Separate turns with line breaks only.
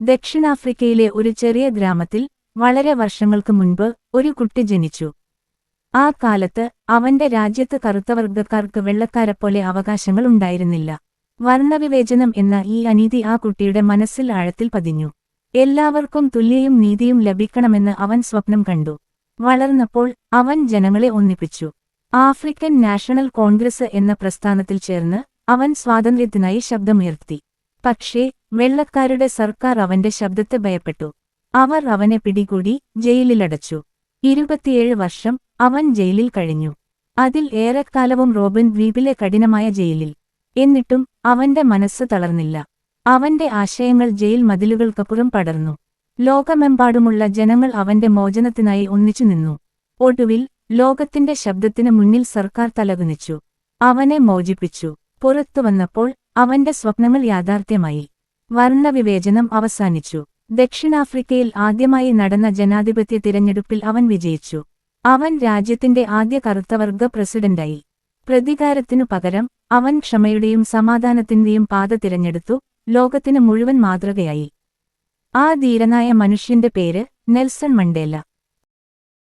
ദക്ഷിണാഫ്രിക്കയിലെ ഒരു ചെറിയ ഗ്രാമത്തിൽ വളരെ വർഷങ്ങൾക്ക് മുൻപ് ഒരു കുട്ടി ജനിച്ചു. ആ കാലത്ത് അവന്റെ രാജ്യത്ത് കറുത്തവർഗക്കാർക്ക് വെള്ളക്കാരെപ്പോലെ അവകാശങ്ങൾ ഉണ്ടായിരുന്നില്ല. വർണ്ണവിവേചനം എന്ന ഈ അനീതി ആ കുട്ടിയുടെ മനസ്സിൽ ആഴത്തിൽ പതിഞ്ഞു. എല്ലാവർക്കും തുല്യയും നീതിയും ലഭിക്കണമെന്ന് അവൻ സ്വപ്നം കണ്ടു. വളർന്നപ്പോൾ അവൻ ജനങ്ങളെ ഒന്നിപ്പിച്ചു. ആഫ്രിക്കൻ നാഷണൽ കോൺഗ്രസ് എന്ന പ്രസ്ഥാനത്തിൽ ചേർന്ന് അവൻ സ്വാതന്ത്ര്യത്തിനായി ശബ്ദമുയർത്തി. പക്ഷേ വെള്ളക്കാരുടെ സർക്കാർ അവന്റെ ശബ്ദത്തെ ഭയപ്പെട്ടു. അവർ അവനെ പിടികൂടി ജയിലിലടച്ചു. 27 വർഷം അവൻ ജയിലിൽ കഴിഞ്ഞു. അതിൽ ഏറെക്കാലവും റോബിൻ ദ്വീപിലെ കഠിനമായ ജയിലിൽ. എന്നിട്ടും അവന്റെ മനസ്സ് തളർന്നില്ല. അവന്റെ ആശയങ്ങൾ ജയിൽ മതിലുകൾക്കപ്പുറം പടർന്നു. ലോകമെമ്പാടുമുള്ള ജനങ്ങൾ അവന്റെ മോചനത്തിനായി ഒന്നിച്ചു നിന്നു. ഒടുവിൽ ലോകത്തിന്റെ ശബ്ദത്തിന് മുന്നിൽ സർക്കാർ തലകുനിച്ചു. അവനെ മോചിപ്പിച്ചു. പുറത്തുവന്നപ്പോൾ അവന്റെ സ്വപ്നങ്ങൾ യാഥാർത്ഥ്യമായി. വർണ്ണവിവേചനം അവസാനിച്ചു. ദക്ഷിണാഫ്രിക്കയിൽ ആദ്യമായി നടന്ന ജനാധിപത്യ തിരഞ്ഞെടുപ്പിൽ അവൻ വിജയിച്ചു. അവൻ രാജ്യത്തിന്റെ ആദ്യ കറുത്തവർഗ പ്രസിഡന്റായി. പ്രതികാരത്തിനു പകരം അവൻ ക്ഷമയുടെയും സമാധാനത്തിന്റെയും പാത തിരഞ്ഞെടുത്തു. ലോകത്തിന് മുഴുവൻ മാതൃകയായി. ആ ധീരനായ മനുഷ്യന്റെ പേര് നെൽസൺ മണ്ടേല.